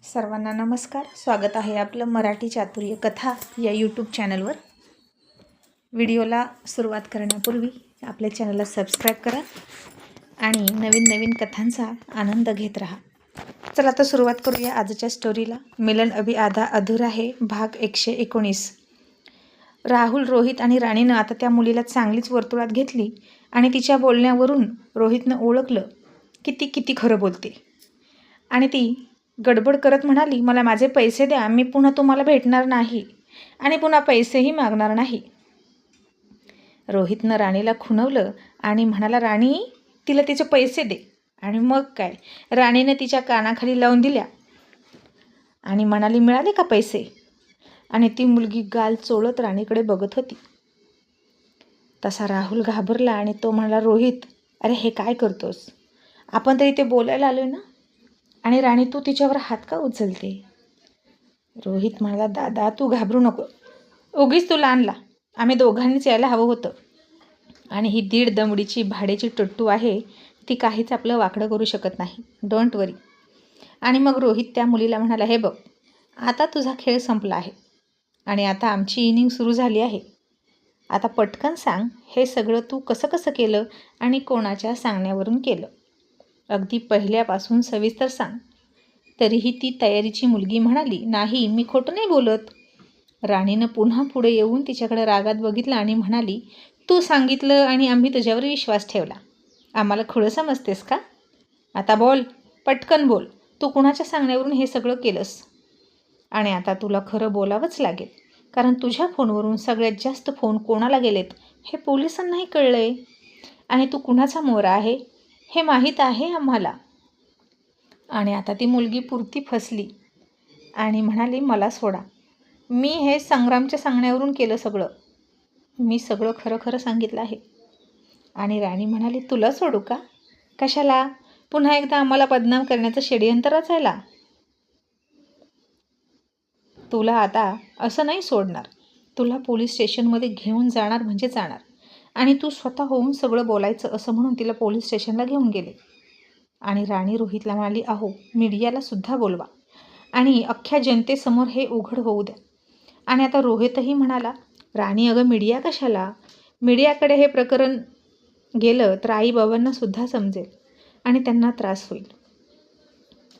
सर्वांना नमस्कार. स्वागत आहे आपलं मराठी चातुर्य कथा या यूट्यूब चॅनलवर. व्हिडिओला सुरुवात करण्यापूर्वी आपल्या चॅनलला सबस्क्राईब करा आणि नवीन नवीन कथांचा आनंद घेत राहा. चला आता सुरुवात करूया आजच्या स्टोरीला. मिलन अभी आधा अधूरा है भाग 119. राहुल, रोहित आणि राणीनं आता त्या मुलीला चांगलीच वर्तुळात घेतली आणि तिच्या बोलण्यावरून रोहितनं ओळखलं की ती किती खरं बोलते. आणि ती गडबड करत म्हणाली, मला माझे पैसे द्या, मी पुन्हा तुम्हाला भेटणार नाही आणि पुन्हा पैसेही मागणार नाही. रोहितनं राणीला खुणवलं आणि म्हणाला, राणी तिला तिचे पैसे दे. आणि मग काय, राणीने तिच्या कानाखाली लावून दिल्या आणि म्हणाली, मिळाले का पैसे? आणि ती मुलगी गाल चोळत राणीकडे बघत होती. तसा राहुल घाबरला आणि तो म्हणाला, रोहित अरे हे काय करतोस? आपण तर इथे बोलायला आलोय ना, आणि राणी तू तिच्यावर हात का उचलते? रोहित म्हणाला, दादा तू घाबरू नको, उगीच तुला आणला, आम्ही दोघांनीच यायला हवं होतं. आणि ही 1.5 दमडीची भाड्याची टट्टू आहे, ती काहीच आपलं वाकडं करू शकत नाही, डोंट वरी. आणि मग रोहित त्या मुलीला म्हणाला, हे बघ आता तुझा खेळ संपला आहे आणि आता आमची इनिंग सुरू झाली आहे. आता पटकन सांग, हे सगळं तू कसं कसं केलं आणि कोणाच्या सांगण्यावरून केलं? अगदी पहिल्यापासून सविस्तर सांग. तरीही ती तयारीची मुलगी म्हणाली, नाही मी खोटं नाही बोलत. राणीनं पुन्हा पुढे येऊन तिच्याकडे रागात बघितलं आणि म्हणाली, तू सांगितलं आणि आम्ही तुझ्यावर विश्वास ठेवला, आम्हाला खुळं समजतेस का? आता बोल, पटकन बोल, तू कुणाच्या सांगण्यावरून हे सगळं केलंस? आणि आता तुला खरं बोलावंच लागेल, कारण तुझ्या फोनवरून सगळ्यात जास्त फोन कोणाला गेलेत हे पोलिसांनाही कळलंय आणि तू कुणाचा मोहरा आहे हे माहीत आहे आम्हाला. आणि आता ती मुलगी पुरती फसली आणि म्हणाली, मला सोडा, मी हे संग्रामच्या सांगण्यावरून केलं सगळं, मी सगळं खरं खरं सांगितलं आहे. आणि राणी म्हणाली, तुला सोडू का? कशाला? पुन्हा एकदा आम्हाला बदनाम करण्याचं षड्यंत्र रचायला? तुला आता असं नाही सोडणार, तुला पोलीस स्टेशनमध्ये घेऊन जाणार म्हणजे जाणार. आणि तू स्वतः होऊन सगळं बोलायचं असं म्हणून तिला पोलीस स्टेशनला घेऊन गेले. आणि राणी रोहितला म्हणाली, अहो मीडियाला सुद्धा बोलवा आणि अख्ख्या जनतेसमोर हे उघड होऊ द्या. आणि आता रोहितही म्हणाला, राणी अगं मीडिया कशाला? मीडियाकडे हे प्रकरण गेलं तर आईबाबांना सुद्धा समजेल आणि त्यांना त्रास होईल.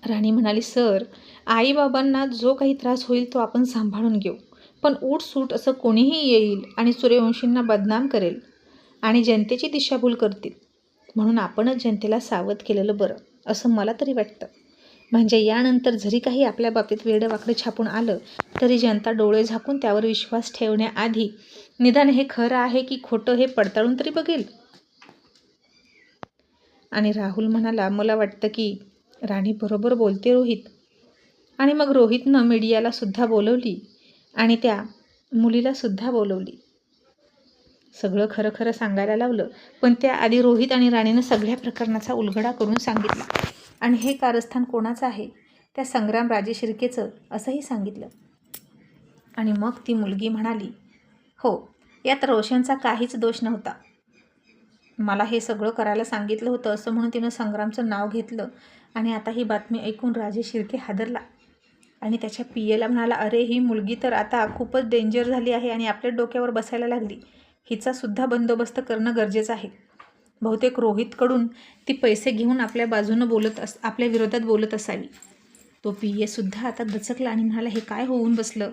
राणी म्हणाली, सर आईबाबांना जो काही त्रास होईल तो आपण सांभाळून घेऊ, पण उठसूट असं कोणीही येईल आणि सूर्यवंशींना बदनाम करेल आणि जनतेची दिशाभूल करतील, म्हणून आपणच जनतेला सावध केलेलं बरं असं मला तरी वाटतं. म्हणजे यानंतर जरी काही आपल्या बाबतीत वेडंवाकडं छापून आलं तरी जनता डोळे झाकून त्यावर विश्वास ठेवण्याआधी निदान हे खरं आहे की खोटं हे पडताळून तरी बघेल. आणि राहुल म्हणाला, मला वाटतं की राणी बरोबर बोलते रोहित. आणि मग रोहितनं मीडियाला सुद्धा बोलवली आणि त्या मुलीला सुद्धा बोलवली. सगळं खरं खरं सांगायला लावलं, पण त्याआधी रोहित आणि राणीनं सगळ्या प्रकरणाचा उलगडा करून सांगितला. आणि हे कारस्थान कोणाचं आहे? त्या संग्राम राजे शिर्केचं असंही सांगितलं. आणि मग ती मुलगी म्हणाली, हो यात रोशनचा काहीच दोष नव्हता, मला हे सगळं करायला सांगितलं होतं असं म्हणून तिनं संग्रामचं नाव घेतलं. आणि आता ही बातमी ऐकून राजे शिर्के हादरला आणि त्याच्या पियेला म्हणाला, अरे ही मुलगी तर आता खूपच डेंजर झाली आहे आणि आपल्या डोक्यावर बसायला लागली, हिचा सुद्धा बंदोबस्त करणं गरजेचं आहे. बहुतेक रोहितकडून ती पैसे घेऊन आपल्या बाजूनं आपल्या विरोधात बोलत असावी. तो पियेसुद्धा आता दचकला आणि म्हणाला, हे काय होऊन बसलं?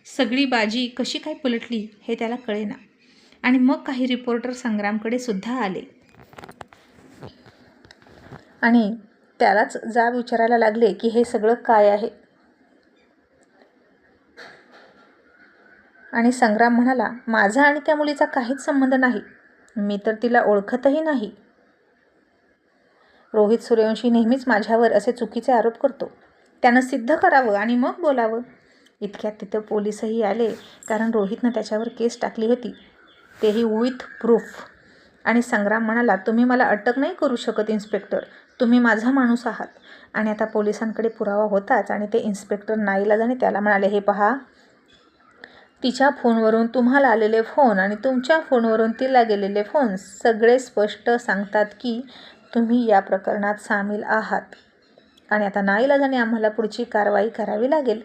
सगळी बाजी कशी काय पलटली हे त्याला कळेना. आणि मग काही रिपोर्टर संग्रामकडे सुद्धा आले आणि त्यालाच जाब विचारायला लागले की हे सगळं काय आहे. आणि संग्राम म्हणाला, माझा आणि त्या मुलीचा काहीच संबंध नाही, मी तर तिला ओळखतही नाही. रोहित सूर्यवंशी नेहमीच माझ्यावर असे चुकीचे आरोप करतो, त्यानं सिद्ध करावं आणि मग बोलावं. इतक्यात तिथं पोलीसही आले, कारण रोहितनं त्याच्यावर केस टाकली होती, तेही विथ प्रूफ. आणि संग्राम म्हणाला, तुम्ही मला अटक नाही करू शकत इन्स्पेक्टर, तुम्ही माझा माणूस आहात. आणि आता पोलिसांकडे पुरावा होताच आणि ते इन्स्पेक्टर नाईलाजाने त्याला म्हणाले, हे पहा, तिच्या फोनवरून तुम्हाला आलेले फोन आणि तुमच्या फोनवरून तिला गेलेले फोन सगळे स्पष्ट सांगतात की तुम्ही या प्रकरणात सामील आहात. आणि आता नाईलाजाने आम्हाला पुढची कारवाई करावी लागेल,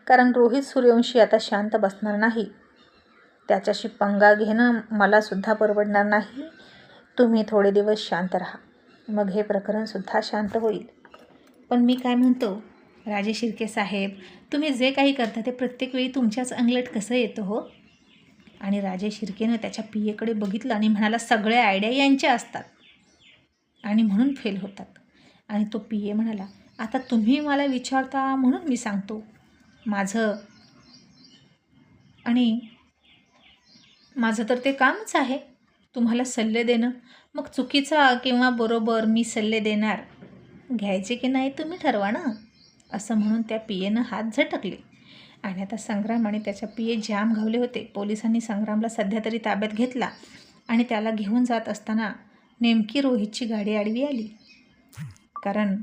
कारण रोहित सूर्यवंशी आता शांत बसणार नाही. त्याच्याशी पंगा घेणं मलासुद्धा परवडणार नाही. तुम्ही थोडे दिवस शांत राहा, मग हे प्रकरणसुद्धा शांत होईल. पण मी काय म्हणतो, राजे शिर्के साहेब, तुम्ही जे काही करता ते प्रत्येक वेळी तुमच्याच अंगलट कसं येतं हो? आणि राजे शिर्केनं त्याच्या पियेकडे बघितलं आणि म्हणाला, सगळ्या आयडिया यांच्या असतात आणि म्हणून फेल होतात. आणि तो पिये म्हणाला, आता तुम्ही मला विचारता म्हणून मी सांगतो. माझं तर ते कामच आहे, तुम्हाला सल्ले देणं. मग चुकीचा किंवा बरोबर मी सल्ले देणार, घ्यायचे की नाही तुम्ही ठरवा ना. असं म्हणून त्या पियेनं हात झटकले. आणि आता संग्राम आणि त्याच्या पिये जाम घावले होते. पोलिसांनी संग्रामला सध्या तरी ताब्यात घेतला आणि त्याला घेऊन जात असताना नेमकी रोहितची गाडी आडवी आली. कारण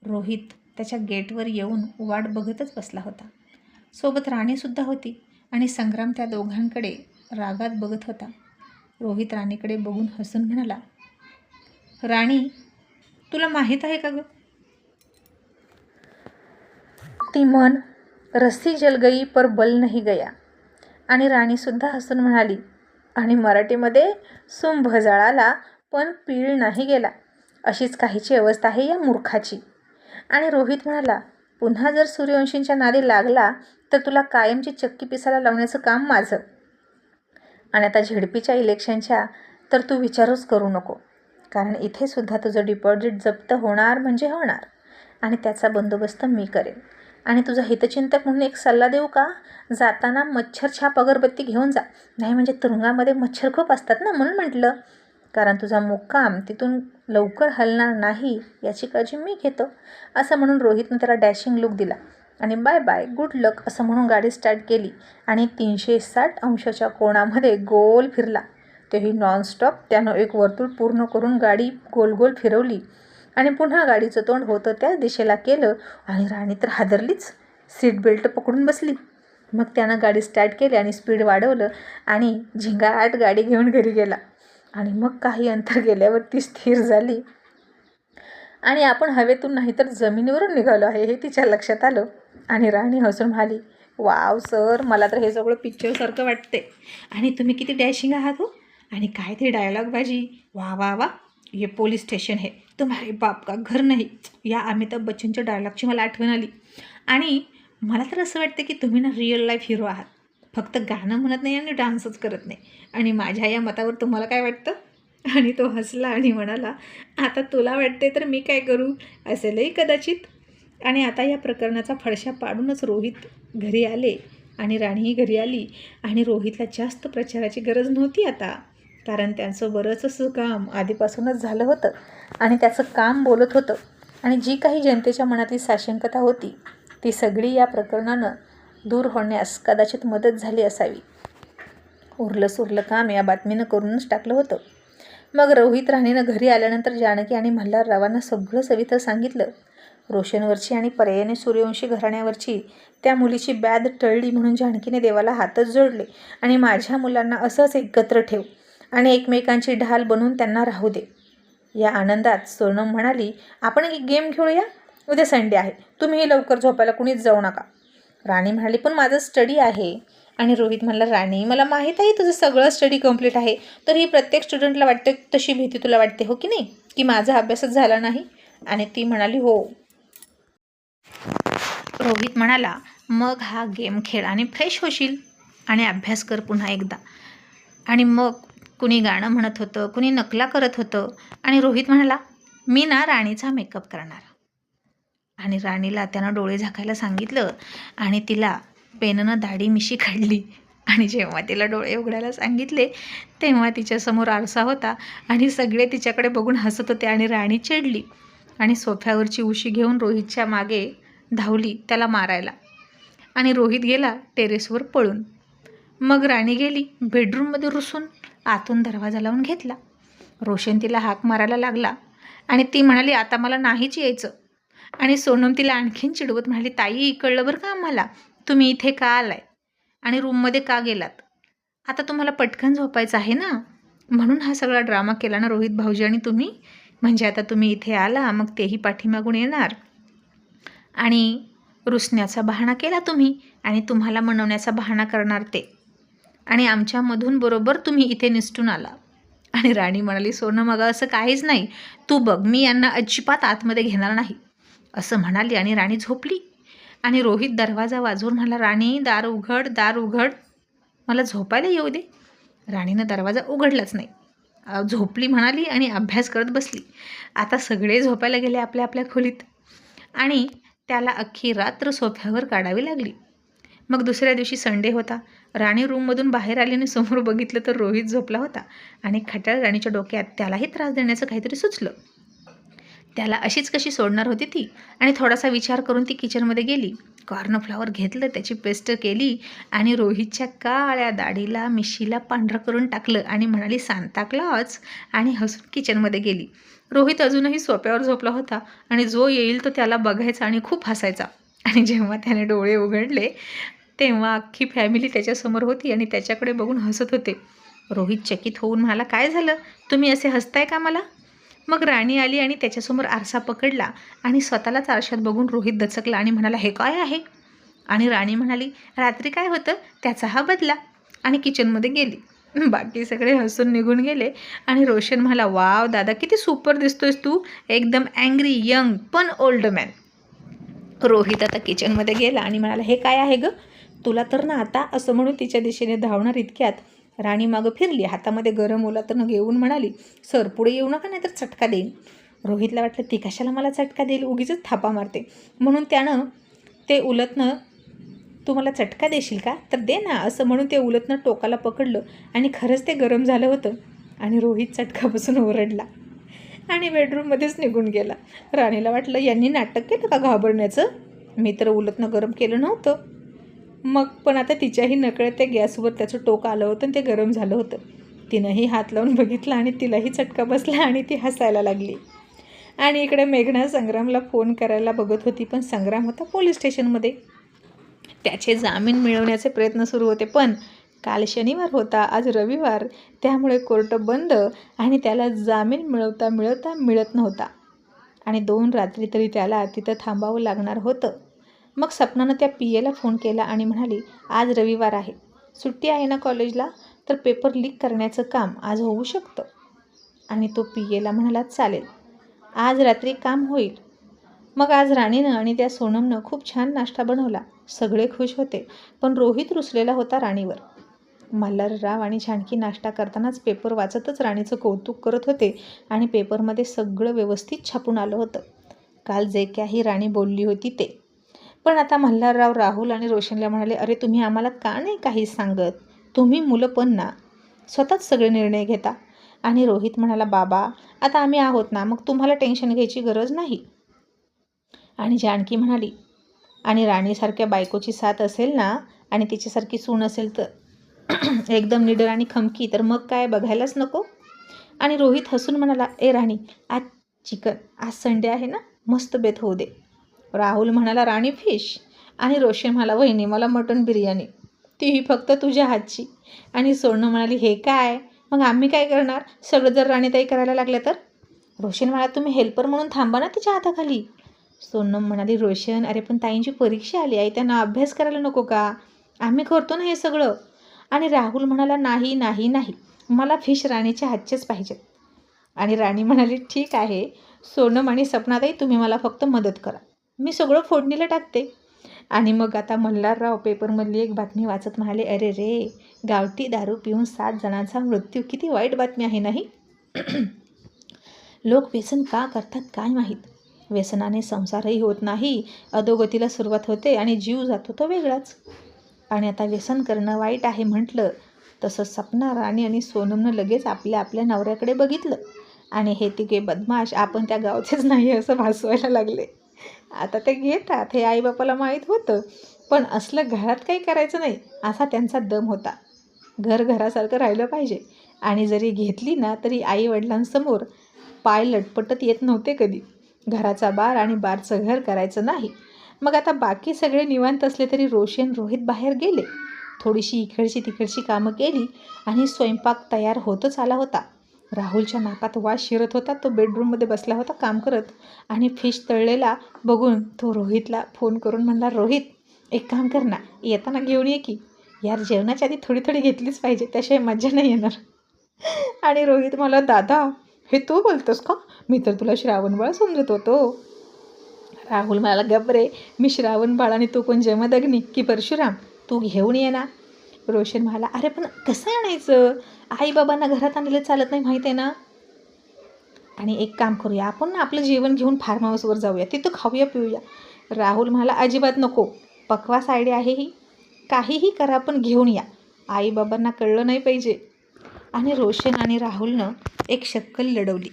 रोहित त्याच्या गेटवर येऊन वाट बघतच बसला होता. सोबत राणीसुद्धा होती आणि संग्राम त्या दोघांकडे रागात बघत होता. रोहित राणीकडे बघून हसून म्हणाला, राणी, तुला माहीत आहे का गं, ती म्हण, रस्सी जल गई पर बल नहीं गया. आणि राणीसुद्धा हसून म्हणाली, आणि मराठीमध्ये सुंभ जळाला पण पीळ नाही गेला. अशीच काहीची अवस्था आहे या मूर्खाची. आणि रोहित म्हणाला, पुन्हा जर सूर्यवंशींच्या नादी लागला तर तुला कायमची चक्की पिसायला लावण्याचं काम माझं. आणि आता झेडपीच्या इलेक्शनच्या तर तू विचारच करू नको, कारण इथे सुद्धा तुझं डिपॉझिट जप्त होणार म्हणजे होणार, आणि त्याचा बंदोबस्त मी करेन. आणि तुझा हितचिंतक म्हणून एक सल्ला देऊ का, जाताना मच्छर छाप अगरबत्ती घेऊन जा. नाही म्हणजे तुरुंगामध्ये मच्छर खूप असतात ना, म्हणून म्हटलं. कारण तुझा मुक्काम तिथून लवकर हलणार नाही याची काळजी मी घेतो. असं म्हणून रोहितनं त्याला डॅशिंग लुक दिला आणि बाय बाय, गुड लक असं म्हणून गाडी स्टार्ट केली आणि 360 अंशाच्या कोणामध्ये गोल फिरला. तेही नॉनस्टॉप. त्यानं एक वर्तुळ पूर्ण करून गाडी गोल गोल फिरवली आणि पुन्हा गाडीचं तोंड होतं त्याच दिशेला केलं. आणि राणी तर हादरलीच, सीट बेल्ट पकडून बसली. मग त्यानं गाडी स्टार्ट केली आणि स्पीड वाढवलं आणि झिंगाट गाडी घेऊन घरी गेला. आणि मग काही अंतर गेल्यावर ती स्थिर झाली आणि आपण हवेतून नाही तर जमिनीवरून निघालो आहे हे तिच्या लक्षात आलं. आणि राणी हसून म्हणाली, वाव सर, मला तर हे सगळं पिक्चरसारखं वाटते. आणि तुम्ही किती डॅशिंग आहात हो. आणि काय ते डायलॉग बाजी, वा वा वा, ये पोलीस स्टेशन है, तुम्हारे बाप का घर नाही. या अमिताभ बच्चनच्या डायलॉगची मला आठवण आली. आणि मला तर असं वाटतं की तुम्ही ना रिअल लाईफ हिरो आहात, फक्त गाणं म्हणत नाही आणि डान्सच करत नाही. आणि माझ्या या मतावर तुम्हाला काय वाटतं? आणि तो हसला आणि म्हणाला, आता तुला वाटते तर मी काय करू, असेलही कदाचित. आणि आता या प्रकरणाचा फडशा पाडूनच रोहित घरी आले आणि राणीही घरी आली. आणि रोहितला जास्त प्रचाराची गरज नव्हती आता, कारण त्यांचं बरंचसं काम आधीपासूनच झालं होतं आणि त्याचं काम बोलत होतं. आणि जी काही जनतेच्या मनातली साशंकता होती ती सगळी या प्रकरणानं दूर होण्यास कदाचित मदत झाली असावी. उरलं सुरलं काम या बातमीनं करूनच टाकलं होतं. मग रोहित राणीनं घरी आल्यानंतर जानकी आणि मल्हाररावांना सगळं सविस्तर सांगितलं. रोशनवरची आणि पर्यायाने सूर्यवंशी घराण्यावरची त्या मुलीची बॅद टळली म्हणून जानकीने देवाला हातच जोडले आणि माझ्या मुलांना असंच एकत्र ठेव आणि एकमेकांची ढाल बनवून त्यांना राहू दे. या आनंदात सोनम म्हणाली, आपण एक गेम खेळूया, उद्या संडे आहे, तुम्हीही लवकर झोपायला कुणीच जाऊ नका. राणी म्हणाली, पण माझं स्टडी आहे. आणि रोहित म्हणाला, राणी, मला माहीत आहे तुझं सगळं स्टडी कंप्लीट आहे, तर ही प्रत्येक स्टुडंटला वाटते तशी भीती तुला वाटते हो की नाही, की माझा अभ्यासच झाला नाही. आणि ती म्हणाली, हो. रोहित म्हणाला, मग हा गेम खेळ आणि फ्रेश होशील आणि अभ्यास कर पुन्हा एकदा. आणि मग कुणी गाणं म्हणत होतं, कुणी नकला करत होतं. आणि रोहित म्हणाला, मी ना राणीचा मेकअप करणार. आणि राणीला त्यानं डोळे झाकायला सांगितलं आणि तिला पेननं दाढी मिशी काढली. आणि जेव्हा तिला डोळे उघडायला सांगितले तेव्हा तिच्यासमोर आरसा होता आणि सगळे तिच्याकडे बघून हसत होते. आणि राणी चिडली आणि सोफ्यावरची उशी घेऊन रोहितच्या मागे धावली त्याला मारायला. आणि रोहित गेला टेरेसवर पळून. मग राणी गेली बेडरूममध्ये रुसून आतून दरवाजा लावून घेतला. रोशन तिला हाक मारायला लागला आणि ती म्हणाली, आता मला नाहीच यायचं. आणि सोनम तिला आणखीन चिडवत म्हणाली, ताई, कळलं बरं का आम्हाला, तुम्ही इथे का आलाय आणि रूममध्ये का गेलात. आता तुम्हाला पटकन झोपायचं आहे ना, म्हणून हा सगळा ड्रामा केला ना रोहित भाऊजी आणि तुम्ही. म्हणजे आता तुम्ही इथे आला मग तेही पाठीमागून येणार आणि रुसण्याचा बहाणा केला तुम्ही आणि तुम्हाला मनवण्याचा बहाणा करणार ते, आणि आमच्यामधून बरोबर तुम्ही इथे निसटून आला. आणि राणी म्हणाली, सोनं मग असं काहीच नाही, तू बघ, मी यांना अजिबात आतमध्ये घेणार नाही, असं म्हणाली. आणि राणी झोपली. आणि रोहित दरवाजा वाजवून म्हणाला, राणी दार उघड, दार उघड, मला झोपायला येऊ दे. राणीनं दरवाजा उघडलाच नाही, झोपली म्हणाली आणि अभ्यास करत बसली. आता सगळे झोपायला गेले आपल्या आपल्या खोलीत आणि त्याला अख्खी रात्र सोफ्यावर काढावी लागली. मग दुसऱ्या दिवशी संडे होता. राणी रूममधून बाहेर आली आणि समोर बघितलं तर रोहित झोपला होता आणि खट्याळ राणीच्या डोक्यात त्यालाही त्रास देण्याचं काहीतरी सुचलं. त्याला अशीच कशी सोडणार होती ती. आणि थोडासा विचार करून ती किचनमध्ये गेली, कॉर्नफ्लॉवर घेतलं, त्याची पेस्ट केली आणि रोहितच्या काळ्या दाढीला मिशीला पांढरं करून टाकलं आणि म्हणाली, सांता क्लॉज, आणि हसून किचनमध्ये गेली. रोहित अजूनही सोफ्यावर झोपला होता आणि जो येईल तो त्याला बघायचा आणि खूप हसायचा. आणि जेव्हा त्याने डोळे उघडले तेव्हा अख्खी फॅमिली त्याच्यासमोर होती आणि त्याच्याकडे बघून हसत होते. रोहित चकित होऊन म्हणाला, काय झालं, तुम्ही असे हसताय का मला? मग राणी आली आणि त्याच्यासमोर आरसा पकडला आणि स्वतःलाच आरशात बघून रोहित दचकला आणि म्हणाला, हे काय आहे? आणि राणी म्हणाली, रात्री काय होतं त्याचा हा बदला, आणि किचनमध्ये गेली. बाकी सगळे हसून निघून गेले आणि रोशन म्हणाला, वाव दादा, किती सुपर दिसतोयस तू, एकदम अँग्री यंग पण ओल्ड मॅन. रोहित आता किचनमध्ये गेला आणि म्हणाला, हे काय आहे ग, तुला तर ना आता, असं म्हणून तिच्या दिशेने धावणार इतक्यात राणी मागं फिरली, हातामध्ये गरम ओलातनं घेऊन म्हणाली, सर पुढे येऊ नका नाही तर चटका देईन. रोहितला वाटलं, ती कशाला मला चटका देईल, उगीच थापा मारते, म्हणून त्यानं ते उलटनं, तू मला चटका देशील का, तर दे ना, असं म्हणून ते उलटनं टोकाला पकडलं आणि खरंच ते गरम झालं होतं. आणि रोहित चटकापासून ओरडला आणि बेडरूममध्येच निघून गेला. राणीला वाटलं, यांनी नाटक केलं का घाबरण्याचं, मी तर उलटनं गरम केलं नव्हतं. मग पण आता तिच्याही नकळत त्या गॅसवर त्याचं टोक आलं होतं आणि ते गरम झालं होतं. तिनंही हात लावून बघितलं आणि तिलाही चटका बसला आणि ती हसायला लागली. आणि इकडे मेघना संग्रामला फोन करायला बघत होती, पण संग्राम होता पोलीस स्टेशनमध्ये. त्याचे जामीन मिळवण्याचे प्रयत्न सुरू होते, पण काल शनिवार होता, आज रविवार, त्यामुळे कोर्ट बंद आणि त्याला जामीन मिळत नव्हता. आणि 2 रात्री तरी त्याला तिथं थांबावं लागणार होतं. मग सपनानं त्या पीएला फोन केला आणि म्हणाली, आज रविवार आहे, सुट्टी आहे ना कॉलेजला, तर पेपर लीक करण्याचं काम आज होऊ शकतं. आणि तो पीएला म्हणाला, चालेल, आज रात्री काम होईल. मग आज राणीनं आणि त्या सोनमनं खूप छान नाश्ता बनवला. सगळे खुश होते, पण रोहित रुसलेला होता राणीवर. मल्हारराव आणि जानकी नाश्ता करतानाच पेपर वाचतच राणीचं कौतुक करत होते आणि पेपरमध्ये सगळं व्यवस्थित छापून आलं होतं, काल जे काही राणी बोलली होती ते. पण आता मल्हारराव राहुल आणि रोशनला म्हणाले, अरे तुम्ही आम्हाला का नाही काही सांगत, तुम्ही मुलं पण ना, स्वतःच सगळे निर्णय घेता. आणि रोहित म्हणाला, बाबा आता आम्ही आहोत ना, मग तुम्हाला टेन्शन घ्यायची गरज नाही. आणि जानकी म्हणाली, आणि राणीसारख्या बायकोची साथ असेल ना आणि तिच्यासारखी सून असेल तर एकदम निडर आणि खमकी, तर मग काय बघायलाच नको. आणि रोहित हसून म्हणाला, ए राणी, आज चिकन, आज संडे आहे ना, मस्त बेत होऊ दे. राहुल म्हणाला, राणी फिश. आणि रोशन म्हणाला, वहिनी मला मटण बिर्याणी, तीही फक्त तुझ्या हातची. आणि सोनू म्हणाली, हे काय, मग आम्ही काय करणार, सगळं जर राणीताई करायला लागल्या तर. रोशन म्हणाला, तुम्ही हेल्पर म्हणून थांबा ना तिच्या हाताखाली. सोनम म्हणाली, रोशन, अरे पण ताईंची परीक्षा आली आहे, त्यांना अभ्यास करायला नको का, आम्ही करतो ना हे सगळं. आणि राहुल म्हणाला, नाही नाही नाही, मला फिश राणीच्या हातचेच पाहिजेत. आणि राणी म्हणाली, ठीक आहे सोनम आणि सपनाताई, तुम्ही मला फक्त मदत करा, मी सगळं फोडणीला टाकते. आणि मग आता मल्हारराव पेपरमधली एक बातमी वाचत म्हणाले, अरे रे, गावठी दारू पिऊन 7 जणांचा मृत्यू, किती वाईट बातमी आहे नाही. लोक व्यसन का करतात काय माहीत, व्यसनाने संसारही होत नाही, अधोगतीला सुरुवात होते आणि जीव जातो तो वेगळाच. आणि आता व्यसन करणं वाईट आहे म्हटलं तसं सपना, राणी आणि सोनमनं लगेच आपल्या आपल्या नवऱ्याकडे बघितलं आणि हे तिघे बदमाश आपण त्या गावचेच नाही असं भासवायला लागले. आता ते घेतात हे आईबापाला माहीत होतं, पण असलं घरात काही करायचं नाही असा त्यांचा दम होता. घर घरासारखं राहिलं पाहिजे. आणि जरी घेतली ना तरी आईवडिलांसमोर पाय लटपटत येत नव्हते कधी. घराचा बार आणि बारचं घर करायचं नाही. मग आता बाकी सगळे निवांत असले तरी रोशन रोहित बाहेर गेले. थोडीशी इकडची तिकडची कामं केली आणि स्वयंपाक तयार होतच आला होता. राहुलच्या नाकात वास शिरत होता. तो बेडरूममध्ये बसला होता काम करत, आणि फिश तळलेला बघून तो रोहितला फोन करून म्हणला, रोहित एक काम कर ना, येताना घेऊन ये की. यार जेवणाच्या आधी थोडी थोडी घेतलीच पाहिजे, त्याशिवाय मजा नाही येणार. आणि रोहित मला, दादा हे तू बोलतोस का? मी तर तुला श्रावणबाळ समजत होतो. राहुल म्हणाला, गप रे, मी श्रावणबाळ आणि तू कोण जमदग्नी की परशुराम? तू घेऊन ये ना. रोशन म्हणाला, अरे पण कसं आणायचं? आईबाबांना घरात आणलेलं चालत नाही, माहीत आहे ना. आणि एक काम करूया, आपण ना आपलं जेवण घेऊन फार्म हाऊसवर जाऊया, तिथं खाऊया पिऊया. राहुल म्हणाला, अजिबात नको, पक्वास आयडिया आहे ही. काहीही करा पण घेऊन या, आईबाबांना कळलं नाही पाहिजे. आणि रोशन आणि राहुलनं एक शक्कल लढवली.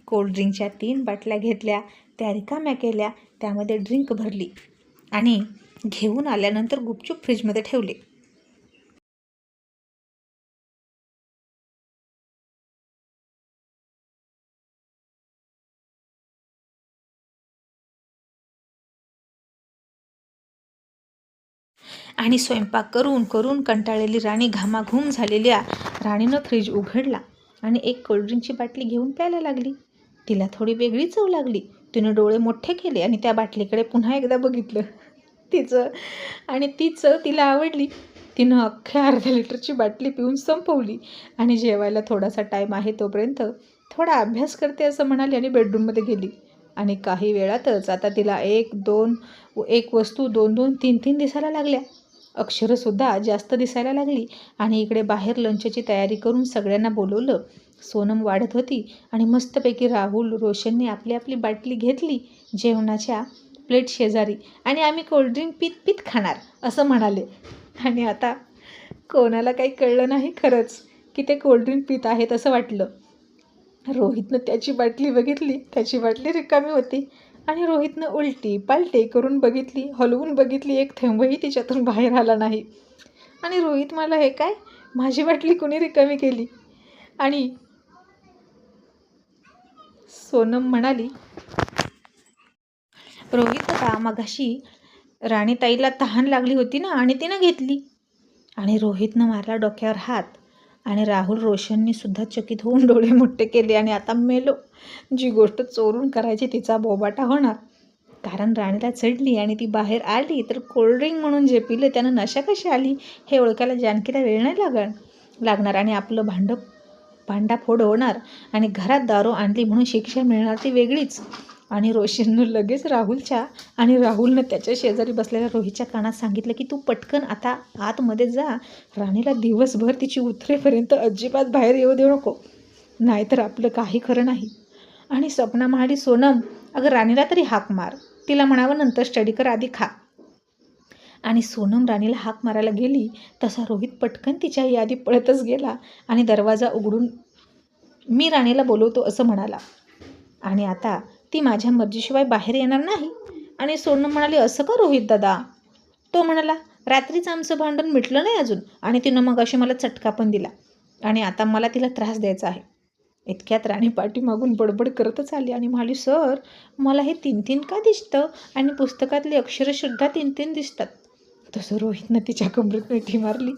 कोल्ड्रिंकच्या 3 बाटल्या घेतल्या, त्या रिकाम्या केल्या, त्यामध्ये ड्रिंक भरली आणि घेऊन आल्यानंतर गुपचूप फ्रीजमध्ये ठेवले. आणि स्वयंपाक करून करून कंटाळलेली राणी, घामाघूम झालेल्या राणीनं फ्रीज उघडला आणि एक कोल्ड्रिंकची बाटली घेऊन प्यायला लागली. तिला थोडी वेगळी चव लागली. तिनं डोळे मोठे केले आणि त्या बाटलीकडे पुन्हा एकदा बघितलं. ती चव तिला आवडली. तिनं अख्ख्या अर्ध्या लिटरची बाटली पिऊन संपवली आणि जेवायला थोडासा टाईम आहे तोपर्यंत थोडा अभ्यास करते असं म्हणाली आणि बेडरूममध्ये गेली. आणि काही वेळातच आता तिला एक वस्तू 2-2, 3-3 दिसायला लागल्या. अक्षरंसुद्धा जास्त दिसायला लागली. आणि इकडे बाहेर लंचची तयारी करून सगळ्यांना बोलवलं. सोनम वाढत होती आणि मस्तपैकी राहुल, रोशनने आपली आपली बाटली घेतली जेवणाच्या प्लेट शेजारी, आणि आम्ही कोल्ड्रिंक पीत पीत खाणार असं म्हणाले. आणि आता कोणाला काही कळलं नाही खरंच की ते कोल्ड्रिंक पीत आहेत असं वाटलं. रोहितनं त्याची बाटली बघितली, त्याची बाटली रिकामी होती. आणि रोहितनं उलटी पालटी करून बघितली, हलवून बघितली, एक थेंबही तिच्यातून बाहेर आला नाही. आणि रोहित मला, हे काय, माझी बाटली कुणी रिकामी केली? आणि सोनम म्हणाली, रोहित होता मगाशी, राणीताईला तहान लागली होती ना आणि तिनं घेतली. आणि रोहितनं मारला डोक्यावर हात. आणि राहुल, रोशननी सुद्धा चकित होऊन डोळे मोठे केले. आणि आता मेलो, जी गोष्ट चोरून करायची तिचा बोबाटा होणार. कारण राणीला चढली आणि ती बाहेर आली तर कोल्ड्रिंक म्हणून जे पिलं त्यानं नशा कशी आली हे ओळखायला जानकीला वेळ नाही लागणार. आणि आपलं भांडाफोड होणार आणि घरात दारू आणली म्हणून शिक्षा मिळणार ती वेगळीच. आणि रोशननं लगेच राहुलनं त्याच्या शेजारी बसलेल्या रोहितच्या कानात सांगितलं की तू पटकन आता आतमध्ये जा, राणीला दिवसभर तिची उतरेपर्यंत अजिबात बाहेर येऊ देऊ नको, नाहीतर आपलं काही खरं नाही. आणि सपना म्हणाली, सोनम अगं राणीला तरी हाक मार, तिला म्हणावं नंतर स्टडी कर, आधी खा. आणि सोनम राणीला हाक मारायला गेली तसा रोहित पटकन तिच्या यादी पळतच गेला आणि दरवाजा उघडून मी राणीला बोलवतो असं म्हणाला. आणि आता ती माझ्या मर्जीशिवाय बाहेर येणार नाही. आणि सोनम म्हणाली, असं का रोहित दादा? तो म्हणाला, रात्रीच आमचं भांडण मिटलं नाही अजून, आणि तिनं मग अशी मला चटका पण दिला आणि आता मला तिला त्रास द्यायचा आहे. इतक्यात राणी पाठीमागून बडबड करतच आली आणि म्हणाली, सर मला हे 3-3 का दिसतं आणि पुस्तकातली अक्षरंसुद्धा 3-3 दिसतात. तसं रोहितनं तिच्या कमरेत मिठी मारली,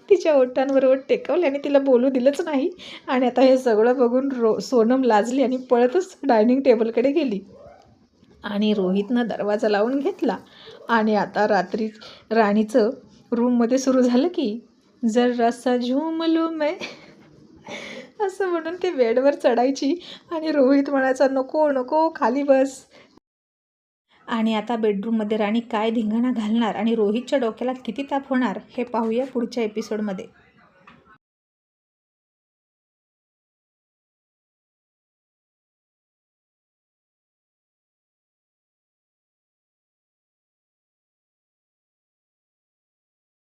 तिच्या ओठांवर ओठ टेकवले आणि तिला बोलू दिलंच नाही. आणि आता हे सगळं बघून सोनम लाजली आणि पळतच डायनिंग टेबलकडे गेली. आणि रोहितनं दरवाजा लावून घेतला. आणि आता रात्री राणीचं रूममध्ये सुरू झालं की जरासा झूम लो मैं असं म्हणून ते बेडवर चढायची आणि रोहित म्हणायचा, नको नको खाली बस. आणि आता बेडरूममध्ये राणी काय धिंगाणा घालणार आणि रोहितच्या डोक्याला किती ताप होणार हे पाहूया पुढच्या एपिसोडमध्ये.